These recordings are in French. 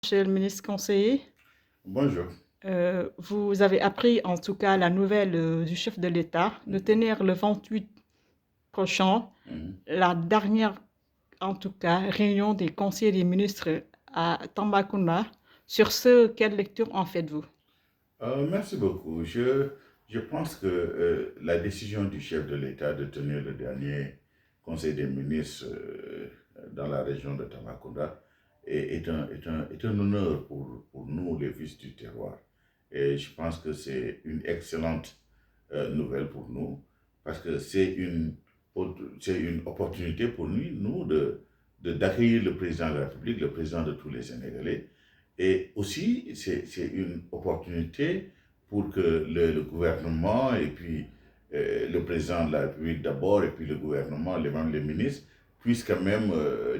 Monsieur le ministre conseiller, Bonjour. vous avez appris en tout cas la nouvelle du chef de l'État de tenir le 28 prochain Mhm. la dernière, en tout cas, réunion des conseillers des ministres à Tambacounda. Sur ce, quelle lecture en faites-vous? Merci beaucoup. Je pense que la décision du chef de l'État de tenir le dernier Conseil des ministres dans la région de Tambacounda est un honneur pour nous, les fils du terroir. Et je pense que c'est une excellente nouvelle pour nous parce que c'est une opportunité pour nous d'accueillir le président de la République, le président de tous les Sénégalais. Et aussi, c'est une opportunité pour que le gouvernement et puis le président de la République d'abord et puis le gouvernement, les membres, les ministres, puissent quand même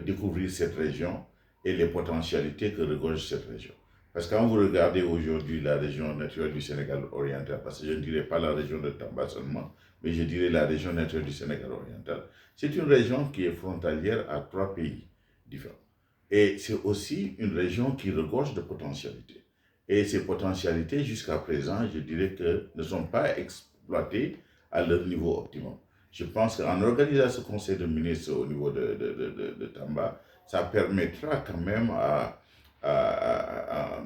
découvrir cette région et les potentialités que regorge cette région. Parce que quand vous regardez aujourd'hui la région naturelle du Sénégal oriental, parce que je ne dirais pas la région de Tamba seulement, mais je dirais la région naturelle du Sénégal oriental, c'est une région qui est frontalière à 3 pays différents. Et c'est aussi une région qui regorge de potentialités. Et ces potentialités, jusqu'à présent, je dirais que ne sont pas exploitées à leur niveau optimum. Je pense qu'en organisant ce conseil de ministres au niveau de Tamba, ça permettra quand même à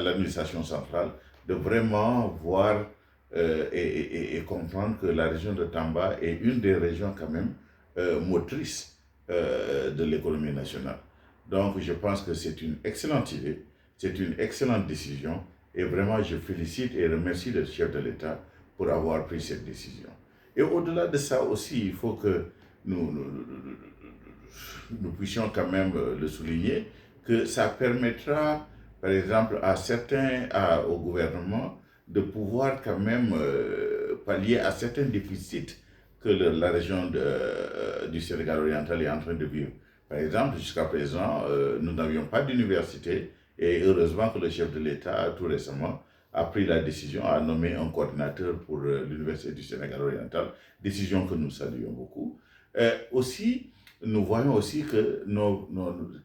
l'administration centrale de vraiment voir et comprendre que la région de Tamba est une des régions quand même motrices de l'économie nationale. Donc je pense que c'est une excellente idée, c'est une excellente décision et vraiment je félicite et remercie le chef de l'État pour avoir pris cette décision. Et au-delà de ça aussi, il faut que nous puissions quand même le souligner, que ça permettra, par exemple, au gouvernement de pouvoir quand même pallier à certains déficits que la région du Sénégal oriental est en train de vivre. Par exemple, jusqu'à présent, nous n'avions pas d'université et heureusement que le chef de l'État, tout récemment, a pris la décision, a nommé un coordinateur pour l'Université du Sénégal oriental, décision que nous saluons beaucoup. Aussi, nous voyons aussi que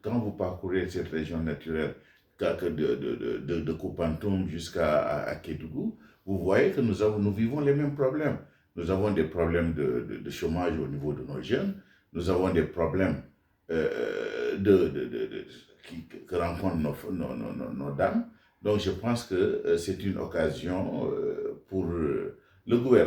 quand vous parcourez cette région naturelle, de Koupantoum jusqu'à Kédougou, vous voyez que nous vivons les mêmes problèmes. Nous avons des problèmes de chômage au niveau de nos jeunes, nous avons des problèmes que rencontrent nos dames. Donc je pense que c'est une occasion pour le gouvernement